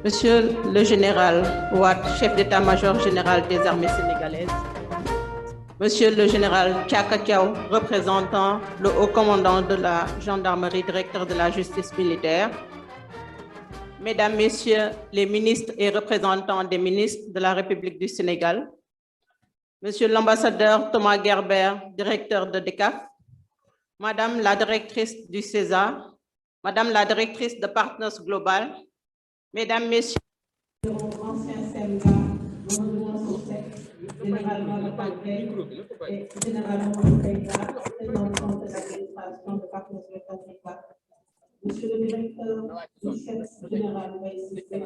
Monsieur le général Ouad, chef d'état-major général des armées sénégalaises, Monsieur le général Tchaka Tiao, représentant le haut commandant de la gendarmerie, directeur de la justice militaire, Mesdames, Messieurs les ministres et représentants des ministres de la République du Sénégal, Monsieur l'ambassadeur Thomas Gerber, directeur de DECAF, Madame la directrice du César, Madame la directrice de Partners Global, Mesdames, Messieurs, anciens généralement le Congrès et généralement le président de l'administration de Partners Global, Monsieur le directeur du chef général Baïsissé,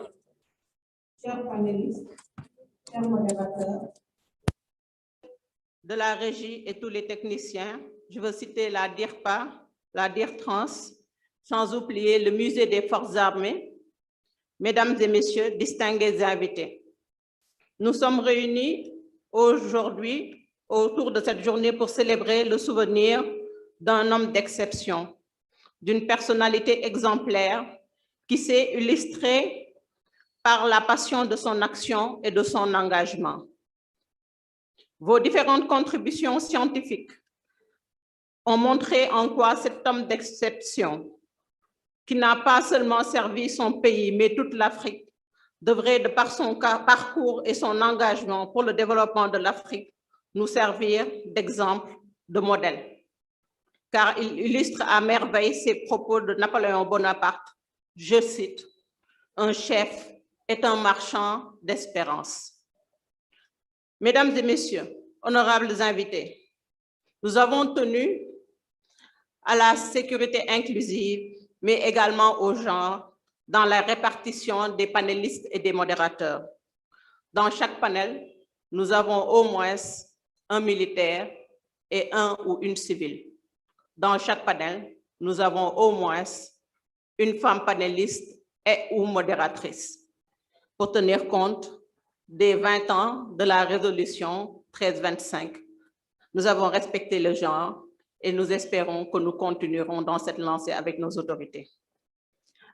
chers panélistes, chers modérateurs, de la régie et tous les techniciens, je veux citer la DIRPA, la DIRTRANS, sans oublier le musée des forces armées. Mesdames et messieurs, distingués invités, nous sommes réunis aujourd'hui autour de cette journée pour célébrer le souvenir d'un homme d'exception, d'une personnalité exemplaire qui s'est illustrée par la passion de son action et de son engagement. Vos différentes contributions scientifiques ont montré en quoi cet homme d'exception, qui n'a pas seulement servi son pays, mais toute l'Afrique, devrait, de par son parcours et son engagement pour le développement de l'Afrique, nous servir d'exemple, de modèle. Car il illustre à merveille ses propos de Napoléon Bonaparte. Je cite, « Un chef est un marchand d'espérance ». Mesdames et messieurs, honorables invités, nous avons tenu à la sécurité inclusive, mais également au genre, dans la répartition des panélistes et des modérateurs. Dans chaque panel, nous avons au moins un militaire et un ou une civile. Dans chaque panel, nous avons au moins une femme panéliste et ou modératrice, pour tenir compte des 20 ans de la résolution 1325. Nous avons respecté le genre et nous espérons que nous continuerons dans cette lancée avec nos autorités.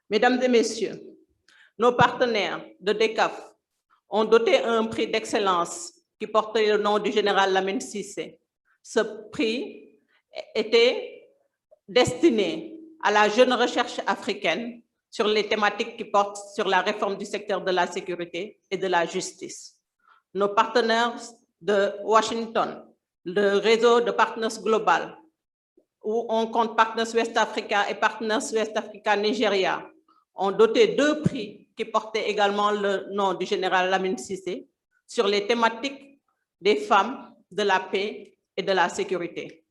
Mesdames et messieurs, nos partenaires de DECAF ont doté un prix d'excellence qui portait le nom du général Lamine Cissé. Ce prix était destiné à la jeune recherche africaine sur les thématiques qui portent sur la réforme du secteur de la sécurité et de la justice. Nos partenaires de Washington, le réseau de Partners Global, où on compte Partners West Africa et Partners West Africa Nigeria, ont doté 2 prix qui portaient également le nom du général Lamine Cissé sur les thématiques des femmes, de la paix et de la sécurité.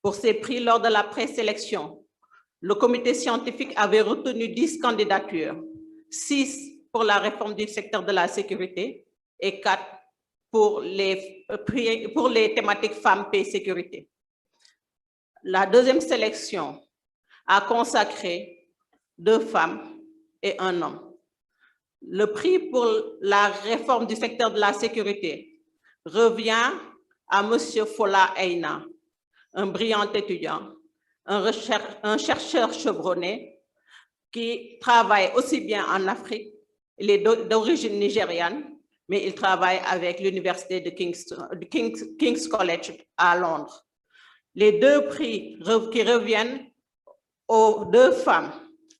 Pour ces prix, lors de la présélection, le comité scientifique avait retenu 10 candidatures, 6 pour la réforme du secteur de la sécurité et 4 pour les thématiques femmes, paix et sécurité. La deuxième sélection a consacré 2 femmes et 1 homme. Le prix pour la réforme du secteur de la sécurité revient à M. Fola Eina, un brillant étudiant, un chercheur chevronné qui travaille aussi bien en Afrique, il est d'origine nigériane, mais il travaille avec l'université de King's College à Londres. Les 2 prix qui reviennent aux 2 femmes.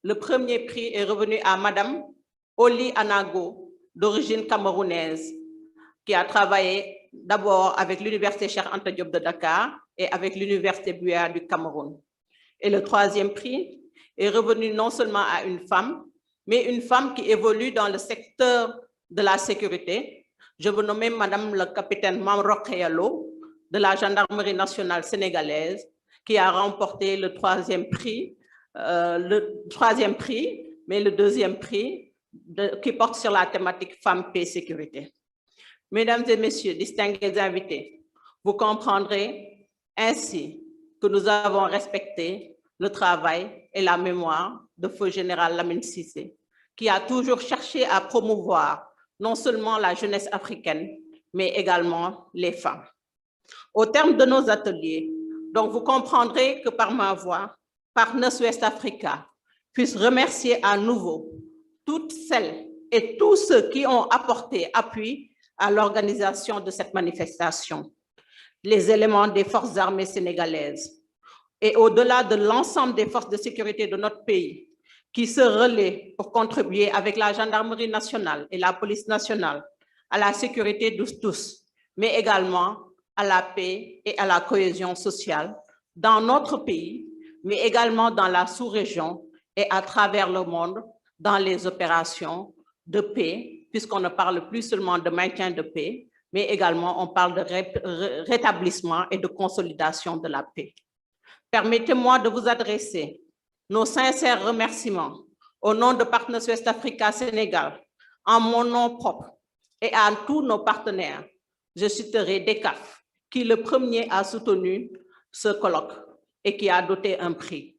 Le premier prix est revenu à Madame Oli Anago, d'origine camerounaise, qui a travaillé d'abord avec l'université Cheikh Anta Diop de Dakar et avec l'université Buea du Cameroun. Et le 3e prix est revenu non seulement à une femme, mais une femme qui évolue dans le secteur de la sécurité. Je veux nommer Madame le capitaine Mamrokhaya Lo, de la gendarmerie nationale sénégalaise, qui a remporté le 3e prix, mais le 2e prix qui porte sur la thématique femmes, paix et sécurité. Mesdames et messieurs, distingués invités, vous comprendrez ainsi que nous avons respecté le travail et la mémoire de feu général Lamine Cissé, qui a toujours cherché à promouvoir non seulement la jeunesse africaine, mais également les femmes. Au terme de nos ateliers, donc vous comprendrez que par ma voix, Partners West Africa puisse remercier à nouveau toutes celles et tous ceux qui ont apporté appui à l'organisation de cette manifestation, les éléments des forces armées sénégalaises et au-delà de l'ensemble des forces de sécurité de notre pays qui se relaient pour contribuer avec la gendarmerie nationale et la police nationale à la sécurité de tous, mais également à la paix et à la cohésion sociale dans notre pays, mais également dans la sous-région et à travers le monde dans les opérations de paix, puisqu'on ne parle plus seulement de maintien de paix, mais également on parle de rétablissement et de consolidation de la paix. Permettez-moi de vous adresser nos sincères remerciements au nom de Partners West Africa Sénégal, en mon nom propre et à tous nos partenaires. Je citerai DECAF, qui le premier a soutenu ce colloque et qui a doté un prix.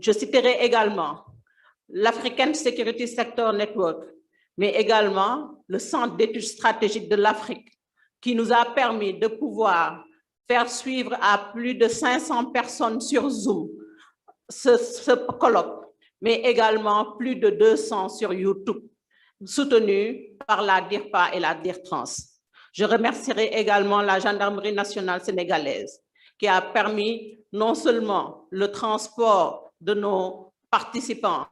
Je citerai également l'African Security Sector Network, mais également le Centre d'études stratégiques de l'Afrique, qui nous a permis de pouvoir faire suivre à plus de 500 personnes sur Zoom ce colloque, mais également plus de 200 sur YouTube, soutenus par la DIRPA et la DIRTRANS. Je remercierai également la Gendarmerie nationale sénégalaise, qui a permis non seulement le transport de nos participants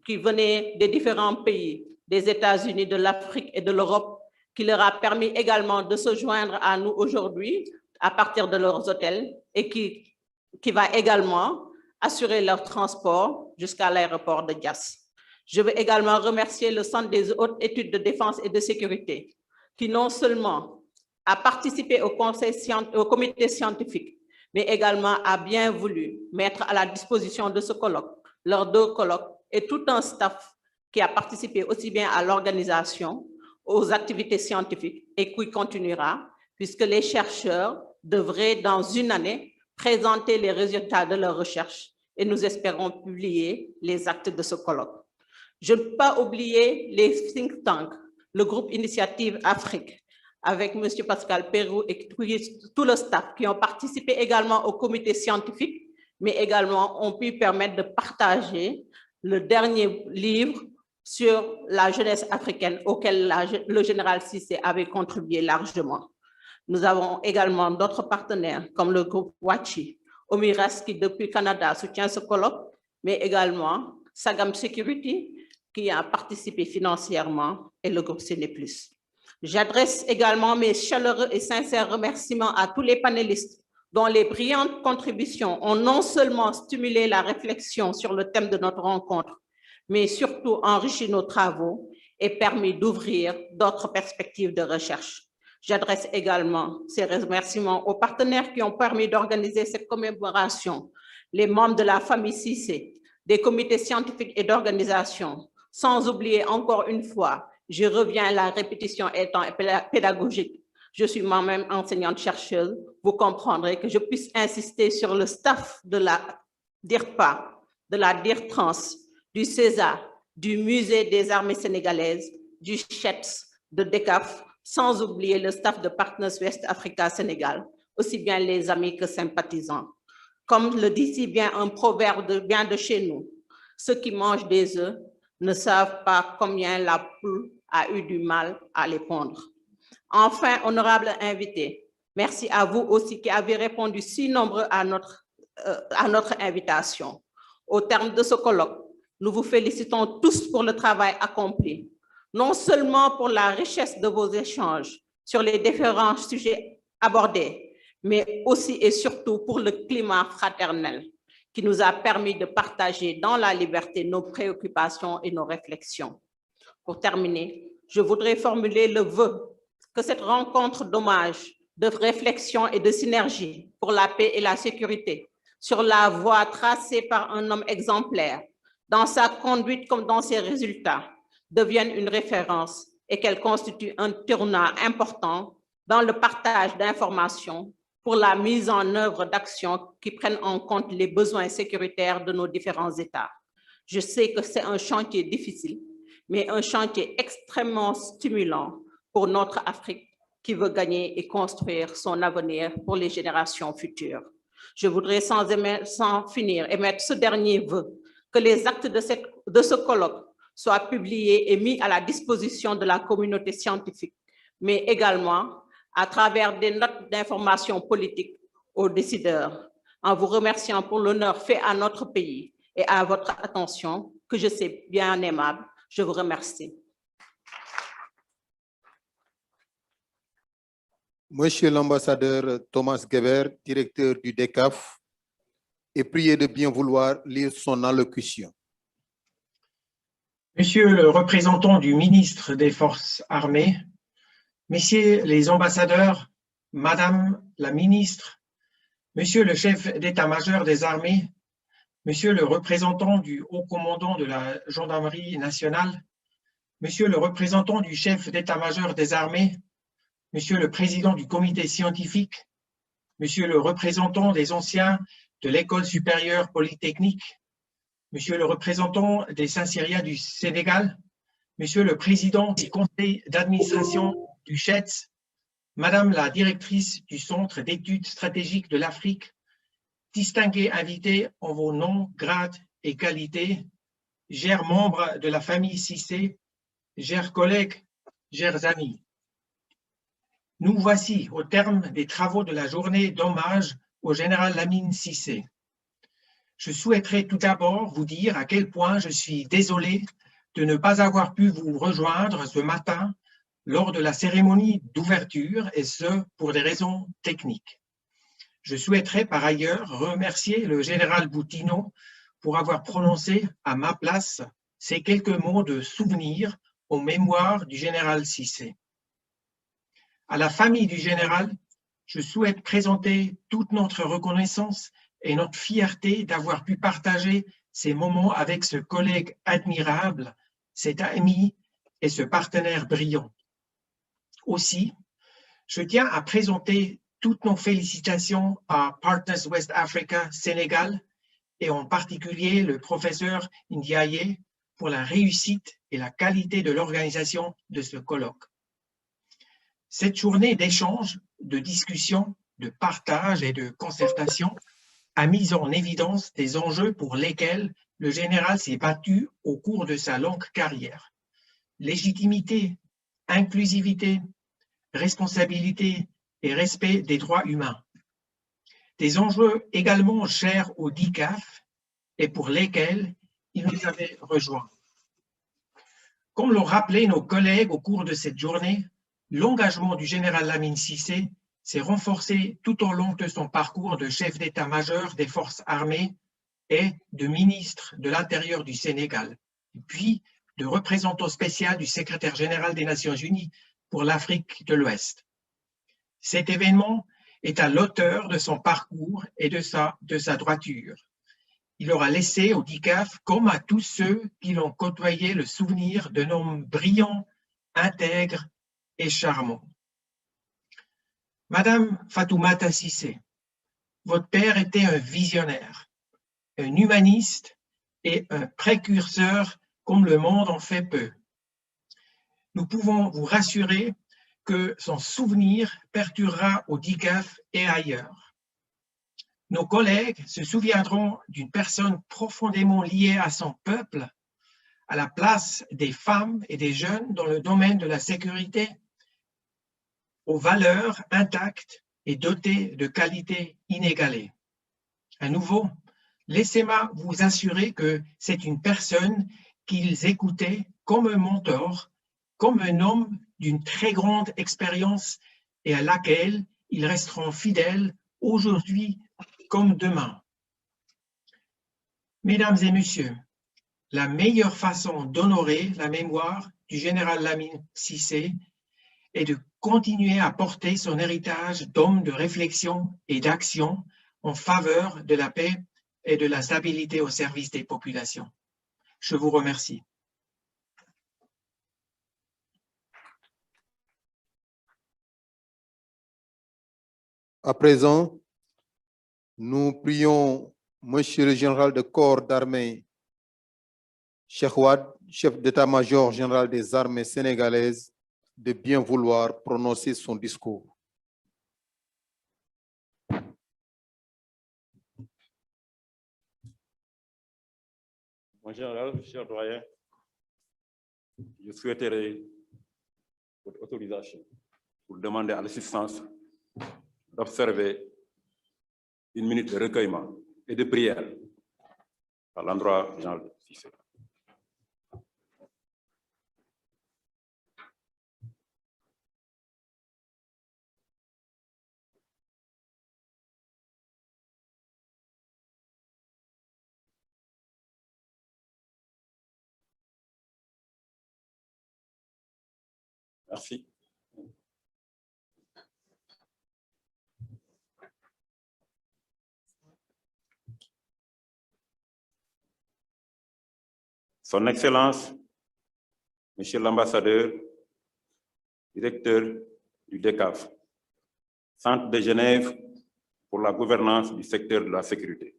qui venaient des différents pays, des États-Unis, de l'Afrique et de l'Europe, qui leur a permis également de se joindre à nous aujourd'hui à partir de leurs hôtels et qui va également assurer leur transport jusqu'à l'aéroport de Diass. Je veux également remercier le Centre des hautes études de défense et de sécurité, qui non seulement a participé au comité scientifique, mais également a bien voulu mettre à la disposition de ce colloque, leurs 2 colloques, et tout un staff qui a participé aussi bien à l'organisation, aux activités scientifiques, et qui continuera, puisque les chercheurs devraient, dans une année, présenter les résultats de leurs recherches, et nous espérons publier les actes de ce colloque. Je ne peux pas oublier les think tanks, le groupe Initiative Afrique, avec M. Pascal Pérou et tout le staff qui ont participé également au comité scientifique, mais également ont pu permettre de partager le dernier livre sur la jeunesse africaine auquel le général Cissé avait contribué largement. Nous avons également d'autres partenaires comme le groupe Wachi, Omiras qui depuis Canada soutient ce colloque, mais également Sagam Security qui a participé financièrement et le groupe CNE+. J'adresse également mes chaleureux et sincères remerciements à tous les panélistes dont les brillantes contributions ont non seulement stimulé la réflexion sur le thème de notre rencontre, mais surtout enrichi nos travaux et permis d'ouvrir d'autres perspectives de recherche. J'adresse également ces remerciements aux partenaires qui ont permis d'organiser cette commémoration, les membres de la famille Cissé, des comités scientifiques et d'organisation, sans oublier encore une fois, je reviens à la répétition étant pédagogique. Je suis moi-même enseignante-chercheuse, vous comprendrez que je puisse insister sur le staff de la DIRPA, de la DIRTRANS, du CESA, du Musée des armées sénégalaises, du CHETS, de DECAF, sans oublier le staff de Partners West Africa Sénégal, aussi bien les amis que sympathisants. Comme le dit si bien un proverbe bien de chez nous, ceux qui mangent des œufs ne savent pas combien la poule a eu du mal à les pondre. Enfin, honorables invités, merci à vous aussi qui avez répondu si nombreux à notre invitation. Au terme de ce colloque, nous vous félicitons tous pour le travail accompli, non seulement pour la richesse de vos échanges sur les différents sujets abordés, mais aussi et surtout pour le climat fraternel qui nous a permis de partager dans la liberté nos préoccupations et nos réflexions. Pour terminer, je voudrais formuler le vœu que cette rencontre d'hommage, de réflexion et de synergie pour la paix et la sécurité sur la voie tracée par un homme exemplaire, dans sa conduite comme dans ses résultats, devienne une référence et qu'elle constitue un tournant important dans le partage d'informations pour la mise en œuvre d'actions qui prennent en compte les besoins sécuritaires de nos différents États. Je sais que c'est un chantier difficile, mais un chantier extrêmement stimulant pour notre Afrique qui veut gagner et construire son avenir pour les générations futures. Je voudrais sans finir émettre ce dernier vœu, que les actes de ce colloque soit publié et mis à la disposition de la communauté scientifique, mais également à travers des notes d'information politique aux décideurs, en vous remerciant pour l'honneur fait à notre pays et à votre attention, que je sais bien aimable. Je vous remercie. Monsieur l'ambassadeur Thomas Geber, directeur du DECAF, est prié de bien vouloir lire son allocution. Monsieur le représentant du ministre des Forces armées, Messieurs les ambassadeurs, Madame la ministre, Monsieur le chef d'état-major des armées, Monsieur le représentant du haut commandant de la gendarmerie nationale, Monsieur le représentant du chef d'état-major des armées, Monsieur le président du comité scientifique, Monsieur le représentant des anciens de l'École supérieure polytechnique, Monsieur le représentant des Saint-Cyriens du Sénégal, Monsieur le président du conseil d'administration du CHETS, Madame la directrice du Centre d'études stratégiques de l'Afrique, distingués invités en vos noms, grades et qualités, chers membres de la famille Cissé, chers collègues, chers amis. Nous voici au terme des travaux de la journée d'hommage au général Lamine Cissé. Je souhaiterais tout d'abord vous dire à quel point je suis désolé de ne pas avoir pu vous rejoindre ce matin lors de la cérémonie d'ouverture, et ce, pour des raisons techniques. Je souhaiterais par ailleurs remercier le général Boutino pour avoir prononcé à ma place ces quelques mots de souvenir aux mémoires du général Cissé. À la famille du général, je souhaite présenter toute notre reconnaissance et notre fierté d'avoir pu partager ces moments avec ce collègue admirable, cet ami et ce partenaire brillant. Aussi, je tiens à présenter toutes nos félicitations à Partners West Africa Sénégal et en particulier le professeur Ndiaye pour la réussite et la qualité de l'organisation de ce colloque. Cette journée d'échange, de discussion, de partage et de concertation a mis en évidence des enjeux pour lesquels le général s'est battu au cours de sa longue carrière. Légitimité, inclusivité, responsabilité et respect des droits humains. Des enjeux également chers au DICAF et pour lesquels il nous avait rejoints. Comme l'ont rappelé nos collègues au cours de cette journée, l'engagement du général Lamine Cissé s'est renforcé tout au long de son parcours de chef d'état-major des forces armées et de ministre de l'Intérieur du Sénégal, puis de représentant spécial du secrétaire général des Nations Unies pour l'Afrique de l'Ouest. Cet événement est à l'auteur de son parcours et de sa droiture. Il aura laissé au DICAF, comme à tous ceux qui l'ont côtoyé, le souvenir d'un homme brillant, intègre et charmant. Madame Fatoumata Cissé, votre père était un visionnaire, un humaniste et un précurseur comme le monde en fait peu. Nous pouvons vous rassurer que son souvenir perdurera au DICAF et ailleurs. Nos collègues se souviendront d'une personne profondément liée à son peuple, à la place des femmes et des jeunes dans le domaine de la sécurité, aux valeurs intactes et dotées de qualités inégalées. À nouveau, laissez-moi vous assurer que c'est une personne qu'ils écoutaient comme un mentor, comme un homme d'une très grande expérience et à laquelle ils resteront fidèles aujourd'hui comme demain. Mesdames et messieurs, la meilleure façon d'honorer la mémoire du général Lamine Cissé est de continuer à porter son héritage d'homme de réflexion et d'action en faveur de la paix et de la stabilité au service des populations. Je vous remercie. À présent, nous prions Monsieur le général de corps d'armée, Cheikh Wade, chef d'état-major général des armées sénégalaises, de bien vouloir prononcer son discours. Mon général, cher doyen, je souhaiterais votre autorisation pour demander à l'assistance d'observer une minute de recueillement et de prière à l'endroit de Jean Cissé. Merci. Son Excellence, Monsieur l'ambassadeur, directeur du DECAF, Centre de Genève pour la gouvernance du secteur de la sécurité.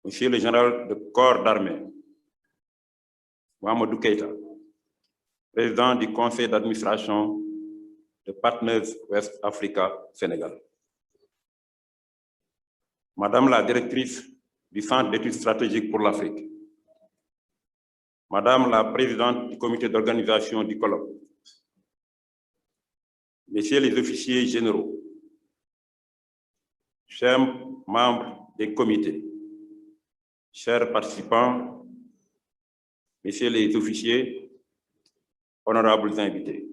Monsieur le général de corps d'armée, Mahamadou Keïta, président du conseil d'administration de Partners West Africa Sénégal. Madame la directrice du Centre d'études stratégiques pour l'Afrique. Madame la présidente du comité d'organisation du colloque. Messieurs les officiers généraux, chers membres des comités, chers participants, messieurs les officiers, honorables invités.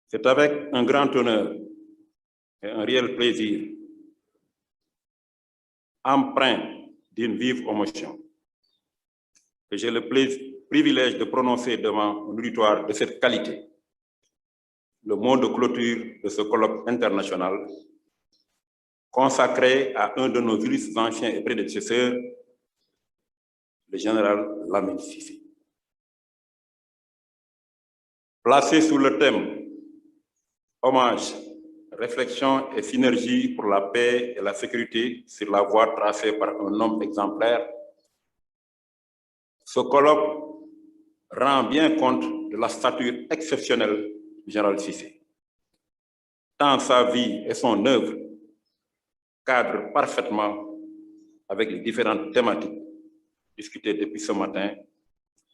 C'est avec un grand honneur et un réel plaisir, empreint d'une vive émotion, que j'ai le privilège de prononcer devant un auditoire de cette qualité le mot de clôture de ce colloque international consacré à un de nos illustres anciens et prédécesseurs, le général Lamine Cissé. Placé sous le thème Hommage, réflexion et synergie pour la paix et la sécurité sur la voie tracée par un homme exemplaire, ce colloque rend bien compte de la stature exceptionnelle du général Cissé. Tant sa vie et son œuvre cadrent parfaitement avec les différentes thématiques discutées depuis ce matin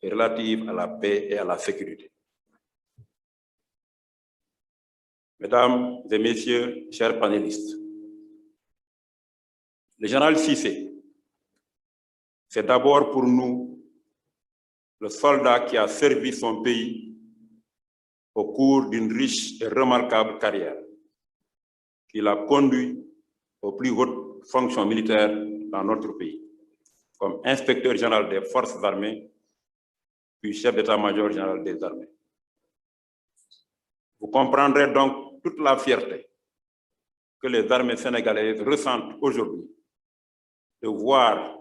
et relatives à la paix et à la sécurité. Mesdames et messieurs, chers panélistes, le général Cissé, c'est d'abord pour nous le soldat qui a servi son pays au cours d'une riche et remarquable carrière, qui l'a conduit aux plus hautes fonctions militaires dans notre pays, comme inspecteur général des forces armées, puis chef d'état-major général des armées. Vous comprendrez donc toute la fierté que les armées sénégalaises ressentent aujourd'hui de voir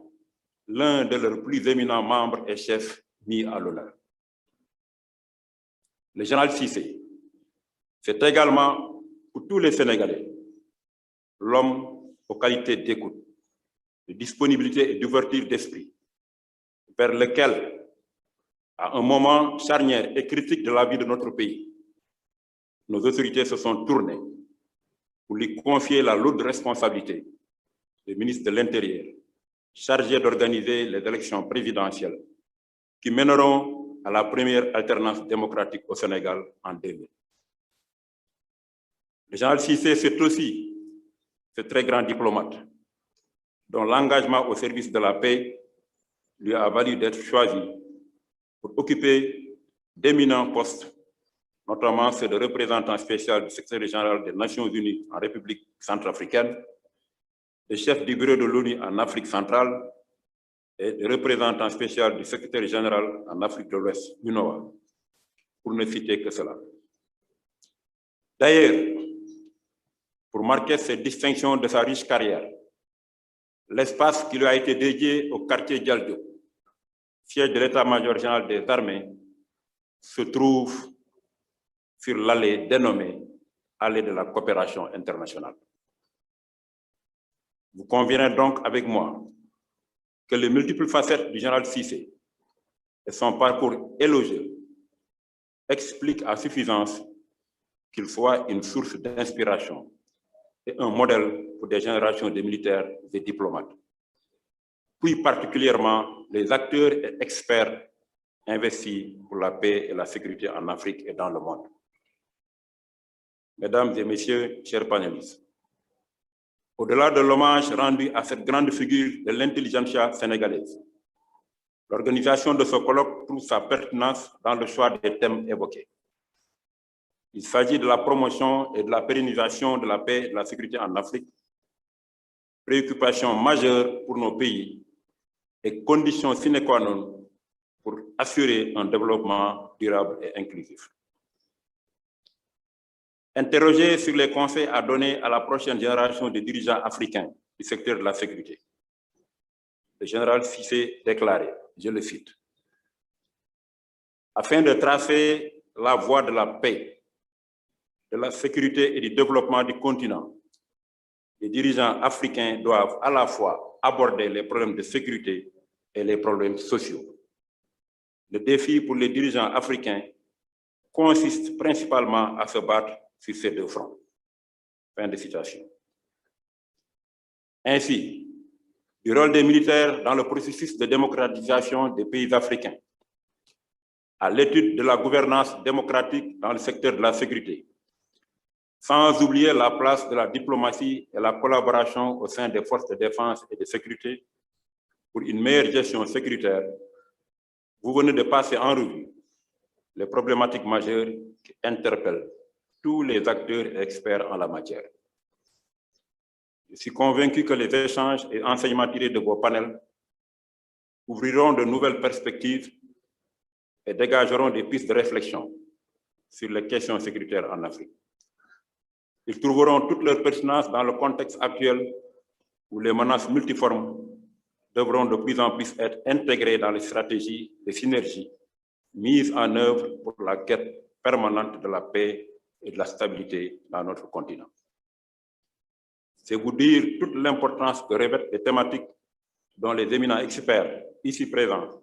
l'un de leurs plus éminents membres et chefs mis à l'honneur. Le général Cissé, c'est également pour tous les Sénégalais l'homme aux qualités d'écoute, de disponibilité et d'ouverture d'esprit, vers lequel, à un moment charnière et critique de la vie de notre pays, nos autorités se sont tournées pour lui confier la lourde responsabilité de ministre de l'Intérieur, chargé d'organiser les élections présidentielles qui mèneront à la première alternance démocratique au Sénégal en 2000. Le général Cissé, c'est aussi ce très grand diplomate dont l'engagement au service de la paix lui a valu d'être choisi pour occuper d'éminents postes, notamment ceux de représentant spécial du secrétaire général des Nations Unies en République centrafricaine, de chef du bureau de l'ONU en Afrique centrale et de représentant spécial du secrétaire général en Afrique de l'Ouest, UNOA, pour ne citer que cela. D'ailleurs, pour marquer ces distinctions de sa riche carrière, l'espace qui lui a été dédié au quartier Diallo, siège de l'état-major général des armées, se trouve sur l'allée dénommée Allée de la coopération internationale. Vous conviendrez donc avec moi que les multiples facettes du général Cissé et son parcours élogieux expliquent à suffisance qu'il soit une source d'inspiration et un modèle pour des générations de militaires et diplomates. puis particulièrement les acteurs et experts investis pour la paix et la sécurité en Afrique et dans le monde. Mesdames et messieurs, chers panélistes, au-delà de l'hommage rendu à cette grande figure de l'intelligentsia sénégalaise, l'organisation de ce colloque trouve sa pertinence dans le choix des thèmes évoqués. Il s'agit de la promotion et de la pérennisation de la paix et de la sécurité en Afrique, préoccupation majeure pour nos pays et condition sine qua non pour assurer un développement durable et inclusif. Interrogé sur les conseils à donner à la prochaine génération de dirigeants africains du secteur de la sécurité, le général Cissé déclarait, je le cite, « Afin de tracer la voie de la paix, de la sécurité et du développement du continent, les dirigeants africains doivent à la fois aborder les problèmes de sécurité et les problèmes sociaux. Le défi pour les dirigeants africains consiste principalement à se battre sur ces deux fronts. » Fin de citation. Ainsi, du rôle des militaires dans le processus de démocratisation des pays africains, à l'étude de la gouvernance démocratique dans le secteur de la sécurité, sans oublier la place de la diplomatie et la collaboration au sein des forces de défense et de sécurité pour une meilleure gestion sécuritaire, vous venez de passer en revue les problématiques majeures qui interpellent tous les acteurs et experts en la matière. Je suis convaincu que les échanges et enseignements tirés de vos panels ouvriront de nouvelles perspectives et dégageront des pistes de réflexion sur les questions sécuritaires en Afrique. Ils trouveront toute leur pertinence dans le contexte actuel où les menaces multiformes devront de plus en plus être intégrées dans les stratégies de synergie mises en œuvre pour la quête permanente de la paix et de la stabilité dans notre continent. C'est vous dire toute l'importance que revêtent les thématiques dont les éminents experts ici présents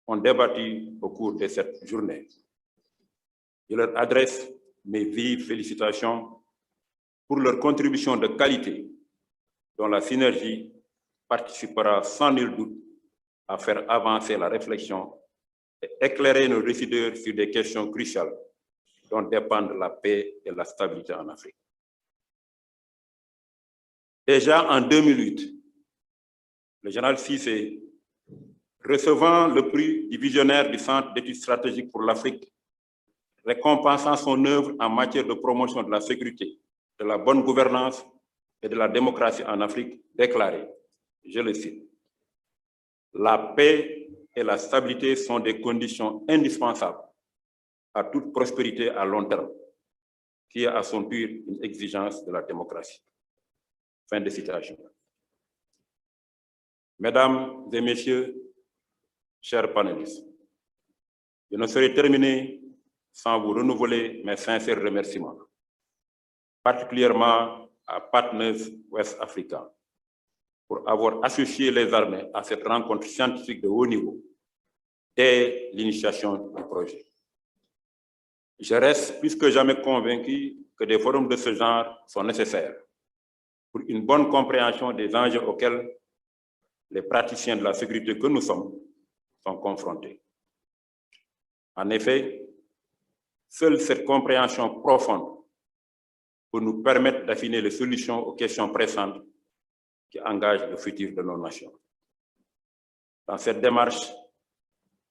ont débattu au cours de cette journée. Je leur adresse mes vives félicitations pour leur contribution de qualité dont la synergie participera sans nul doute à faire avancer la réflexion et éclairer nos décideurs sur des questions cruciales dont dépendent la paix et la stabilité en Afrique. Déjà en 2008, le général Cissé, recevant le prix du visionnaire du Centre d'études stratégiques pour l'Afrique, récompensant son œuvre en matière de promotion de la sécurité, de la bonne gouvernance et de la démocratie en Afrique, déclarait, je le cite, « La paix et la stabilité sont des conditions indispensables à toute prospérité à long terme, qui est à son tour une exigence de la démocratie. » Fin de citation. Mesdames et messieurs, chers panélistes, je ne saurais terminer sans vous renouveler mes sincères remerciements, particulièrement à Partners West Africa, pour avoir associé les armées à cette rencontre scientifique de haut niveau dès l'initiation du projet. Je reste plus que jamais convaincu que des forums de ce genre sont nécessaires pour une bonne compréhension des enjeux auxquels les praticiens de la sécurité que nous sommes sont confrontés. En effet, seule cette compréhension profonde peut nous permettre d'affiner les solutions aux questions pressantes qui engagent le futur de nos nations. Dans cette démarche,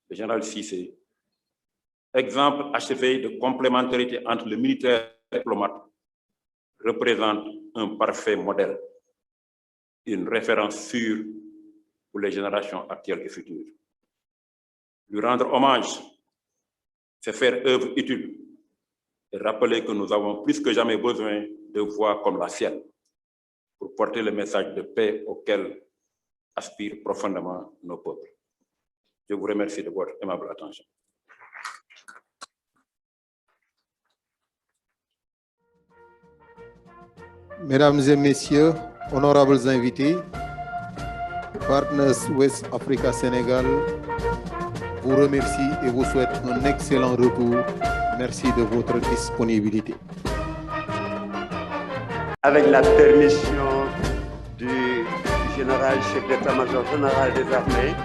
le général Cissé, exemple achevé de complémentarité entre le militaire et le diplomate, représente un parfait modèle, une référence sûre pour les générations actuelles et futures. Lui rendre hommage, c'est faire œuvre utile et rappeler que nous avons plus que jamais besoin de voix comme la sienne pour porter le message de paix auquel aspirent profondément nos peuples. Je vous remercie de votre aimable attention. Mesdames et messieurs, honorables invités, Partners West Africa Sénégal vous remercie et vous souhaite un excellent retour. Merci de votre disponibilité. Avec la permission du général, chef d'état-major général des armées,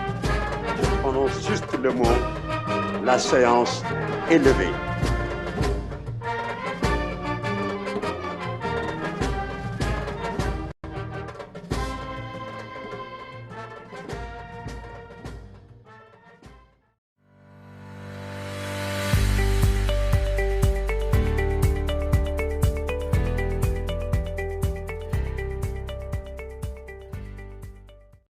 je prononce juste le mot, la séance est levée.